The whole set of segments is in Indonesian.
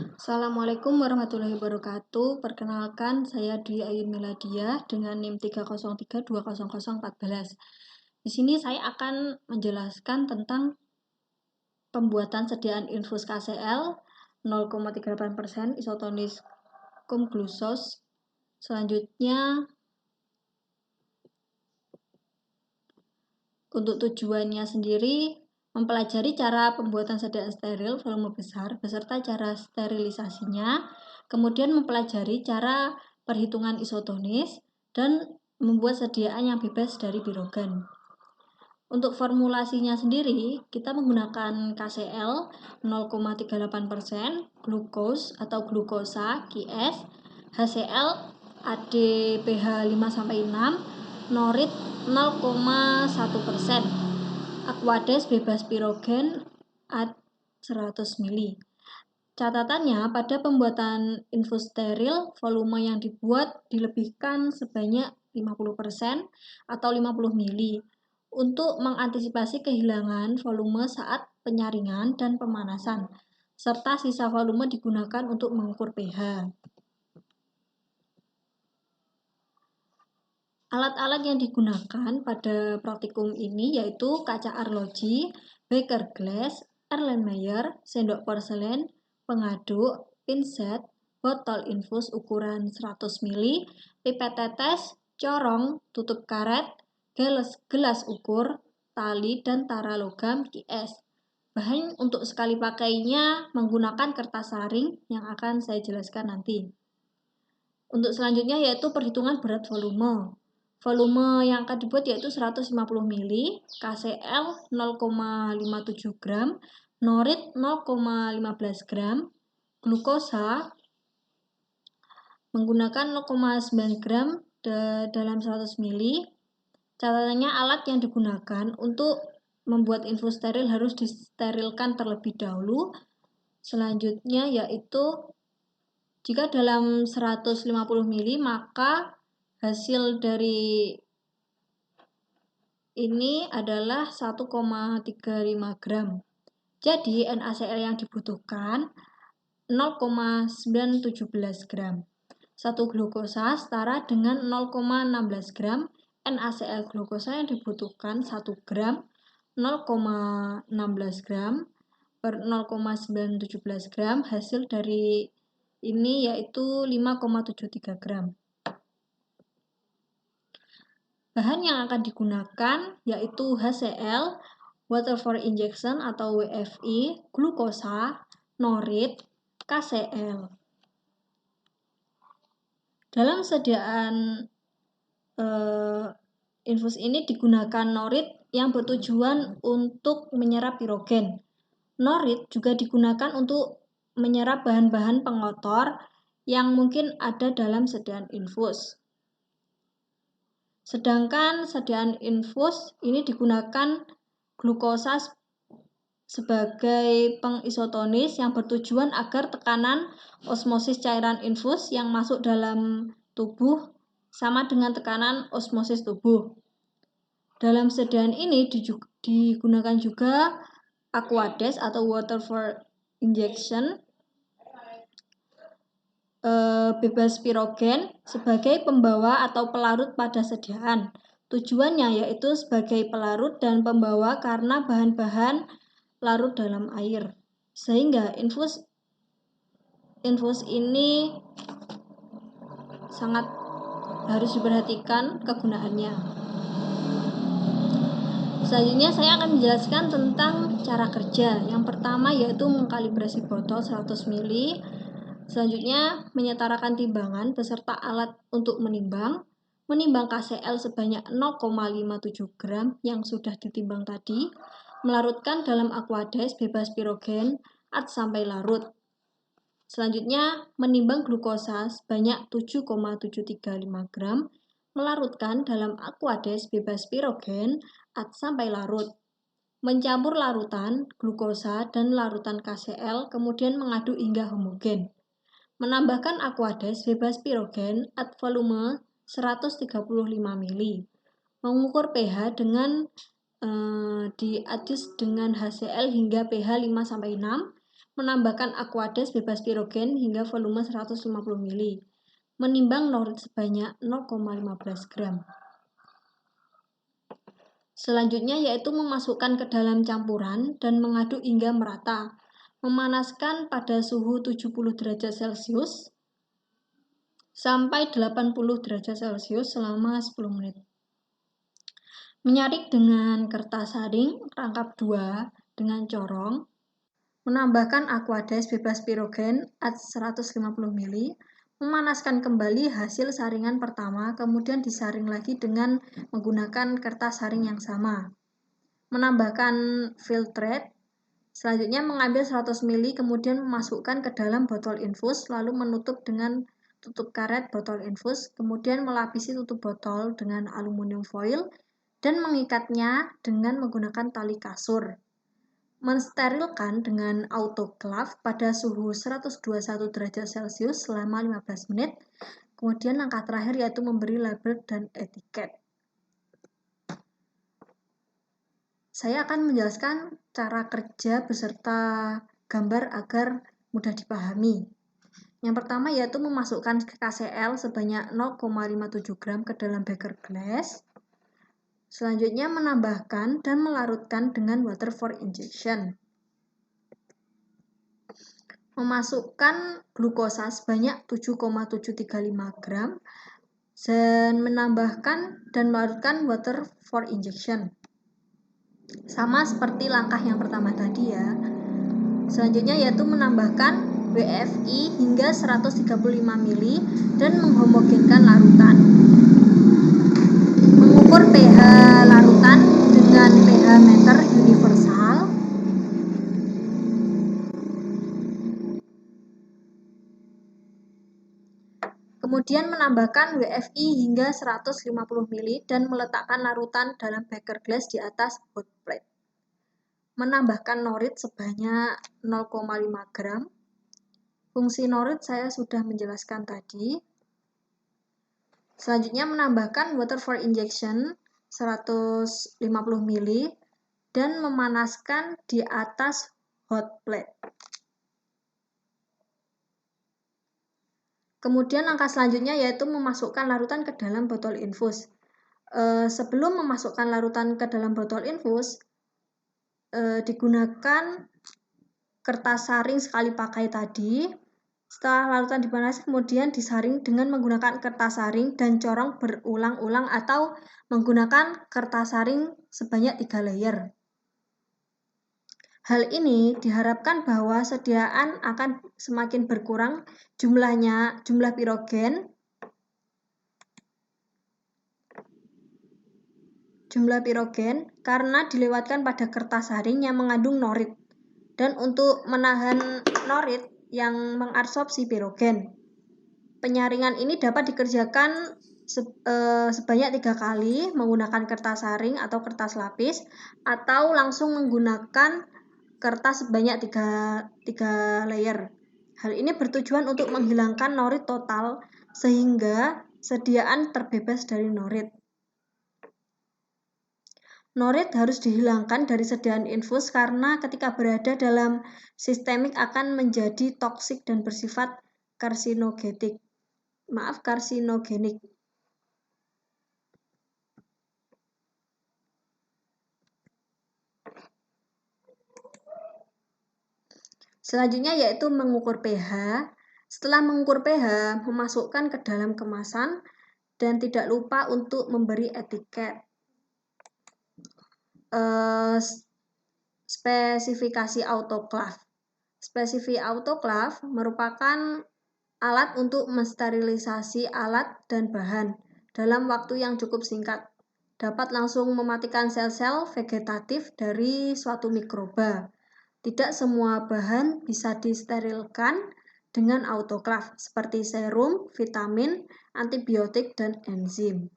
Assalamualaikum warahmatullahi wabarakatuh. Perkenalkan, saya Dwi Ayun Miladia dengan NIM 303200014. Di sini saya akan menjelaskan tentang pembuatan sediaan infus KCl 0,38% isotonis cum-glucose. Selanjutnya, untuk tujuannya sendiri, mempelajari cara pembuatan sediaan steril volume besar beserta cara sterilisasinya, kemudian mempelajari cara perhitungan isotonis, dan membuat sediaan yang bebas dari pirogen. Untuk formulasinya sendiri, kita menggunakan KCl 0,38%, glukos atau glukosa QS, HCl AdPH 5-6, norit 0,1%, Aquades bebas pirogen Ad 100 ml. Catatannya, pada pembuatan infus steril, volume yang dibuat dilebihkan sebanyak 50% atau 50 ml untuk mengantisipasi kehilangan volume saat penyaringan dan pemanasan, serta sisa volume digunakan untuk mengukur pH. Alat-alat yang digunakan pada praktikum ini yaitu kaca arloji, beker glass, Erlenmeyer, sendok porselen, pengaduk, pinset, botol infus ukuran 100 ml, pipet tetes, corong, tutup karet, gelas ukur, tali, dan tara logam QS. Bahan untuk sekali pakainya menggunakan kertas saring yang akan saya jelaskan nanti. Untuk selanjutnya yaitu perhitungan berat volume. Volume yang akan dibuat yaitu 150 ml, KCl 0,57 gram, norit 0,15 gram, glukosa menggunakan 0,9 gram dalam 100 ml. Catatannya, alat yang digunakan untuk membuat infus steril harus disterilkan terlebih dahulu. Selanjutnya yaitu jika dalam 150 ml maka hasil dari ini adalah 1,35 gram. Jadi NaCl yang dibutuhkan 0,917 gram. 1 glukosa setara dengan 0,16 gram. NaCl glukosa yang dibutuhkan 1 gram 0,16 gram per 0,917 gram. Hasil dari ini yaitu 5,73 gram. Bahan yang akan digunakan yaitu HCl, water for injection atau WFI, glukosa, norit, KCl. Dalam sediaan infus ini digunakan norit yang bertujuan untuk menyerap pirogen. Norit juga digunakan untuk menyerap bahan-bahan pengotor yang mungkin ada dalam sediaan infus. Sedangkan sediaan infus ini digunakan glukosa sebagai pengisotonis yang bertujuan agar tekanan osmosis cairan infus yang masuk dalam tubuh sama dengan tekanan osmosis tubuh. Dalam sediaan ini digunakan juga Aquades atau water for injection bebas pirogen sebagai pembawa atau pelarut pada sediaan. Tujuannya yaitu sebagai pelarut dan pembawa karena bahan-bahan larut dalam air. Sehingga infus ini sangat harus diperhatikan kegunaannya. Selanjutnya saya akan menjelaskan tentang cara kerja. Yang pertama yaitu mengkalibrasi botol 100 ml. Selanjutnya, menyetarakan timbangan beserta alat untuk menimbang KCl sebanyak 0,57 gram yang sudah ditimbang tadi, melarutkan dalam Aquades bebas pirogen Ad sampai larut. Selanjutnya, menimbang glukosa sebanyak 7,735 gram, melarutkan dalam Aquades bebas pirogen Ad sampai larut. Mencampur larutan glukosa dan larutan KCl, kemudian mengaduk hingga homogen. Menambahkan Aquades bebas pirogen Ad volume 135 ml. Mengukur pH dengan diadjust dengan HCl hingga pH 5-6. menambahkan Aquades bebas pirogen hingga volume 150 ml, menimbang norit sebanyak 0,15 gram. Selanjutnya yaitu memasukkan ke dalam campuran dan mengaduk hingga merata. Memanaskan pada suhu 70 derajat Celcius sampai 80 derajat Celcius selama 10 menit. Menyaring dengan kertas saring rangkap 2 dengan corong. Menambahkan Aquades bebas pirogen 150 ml. Memanaskan kembali hasil saringan pertama, kemudian disaring lagi dengan menggunakan kertas saring yang sama. Menambahkan filtrate, selanjutnya mengambil 100 ml, kemudian memasukkan ke dalam botol infus, lalu menutup dengan tutup karet botol infus, kemudian melapisi tutup botol dengan aluminium foil, dan mengikatnya dengan menggunakan tali kasur. Mensterilkan dengan autoclave pada suhu 121 derajat Celcius selama 15 menit. Kemudian langkah terakhir yaitu memberi label dan etiket. Saya akan menjelaskan cara kerja beserta gambar agar mudah dipahami. Yang pertama yaitu memasukkan KCl sebanyak 0,57 gram ke dalam beker glass. Selanjutnya menambahkan dan melarutkan dengan water for injection. Memasukkan glukosa sebanyak 7,735 gram dan menambahkan dan melarutkan water for injection. Sama seperti langkah yang pertama tadi ya. Selanjutnya yaitu menambahkan WFI hingga 135 ml dan menghomogenkan larutan. Mengukur pH larutan dengan pH meter universal. Kemudian menambahkan WFI hingga 150 ml dan meletakkan larutan dalam beker glass di atas hot plate. Menambahkan norit sebanyak 0,5 gram. Fungsi norit saya sudah menjelaskan tadi. Selanjutnya menambahkan water for injection 150 ml dan memanaskan di atas hot plate. Kemudian langkah selanjutnya yaitu memasukkan larutan ke dalam botol infus. Sebelum memasukkan larutan ke dalam botol infus, digunakan kertas saring sekali pakai tadi. Setelah larutan dipanaskan, kemudian disaring dengan menggunakan kertas saring dan corong berulang-ulang atau menggunakan kertas saring sebanyak 3 layer. Hal ini diharapkan bahwa sediaan akan semakin berkurang jumlah pirogen karena dilewatkan pada kertas saring yang mengandung norit dan untuk menahan norit yang mengabsorpsi pirogen. Penyaringan ini dapat dikerjakan sebanyak 3 kali menggunakan kertas saring atau kertas lapis atau langsung menggunakan kertas sebanyak 3 layer. Hal ini bertujuan untuk menghilangkan norit total sehingga sediaan terbebas dari norit. Norit harus dihilangkan dari sediaan infus karena ketika berada dalam sistemik akan menjadi toksik dan bersifat karsinogenik. Selanjutnya yaitu mengukur pH. Setelah mengukur pH, memasukkan ke dalam kemasan dan tidak lupa untuk memberi etiket. Spesifikasi autoclave. Spesifikasi autoclave merupakan alat untuk mensterilisasi alat dan bahan dalam waktu yang cukup singkat. Dapat langsung mematikan sel-sel vegetatif dari suatu mikroba. Tidak semua bahan bisa disterilkan dengan autoclave seperti serum, vitamin, antibiotik, dan enzim.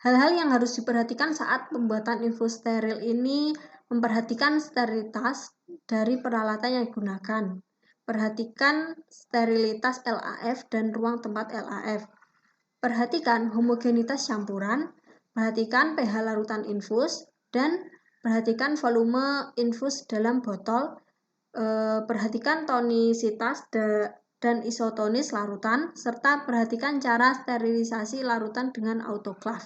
Hal-hal yang harus diperhatikan saat pembuatan infus steril ini memperhatikan sterilitas dari peralatan yang digunakan. Perhatikan sterilitas LAF dan ruang tempat LAF. Perhatikan homogenitas campuran, perhatikan pH larutan infus, dan Perhatikan volume infus dalam botol, perhatikan tonisitas dan isotonis larutan, serta perhatikan cara sterilisasi larutan dengan autoclave.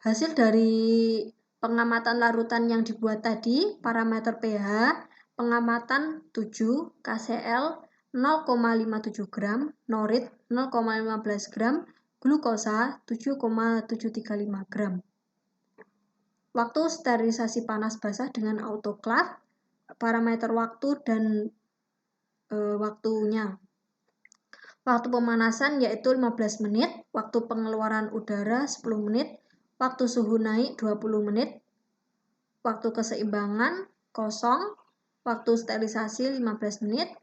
Hasil dari pengamatan larutan yang dibuat tadi, parameter pH, pengamatan 7, KCl 0,57 gram, norit 0,15 gram, glukosa 7,735 gram. Waktu sterilisasi panas basah dengan autoclave, parameter waktu dan waktunya. Waktu pemanasan yaitu 15 menit, waktu pengeluaran udara 10 menit, waktu suhu naik 20 menit, waktu keseimbangan kosong, waktu sterilisasi 15 menit,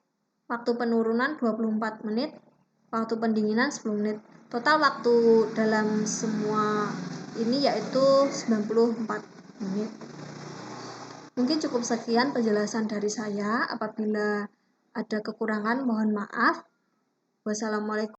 waktu penurunan 24 menit, waktu pendinginan 10 menit. Total waktu dalam semua ini yaitu 94 menit. Mungkin cukup sekian penjelasan dari saya. Apabila ada kekurangan mohon maaf. Wassalamualaikum.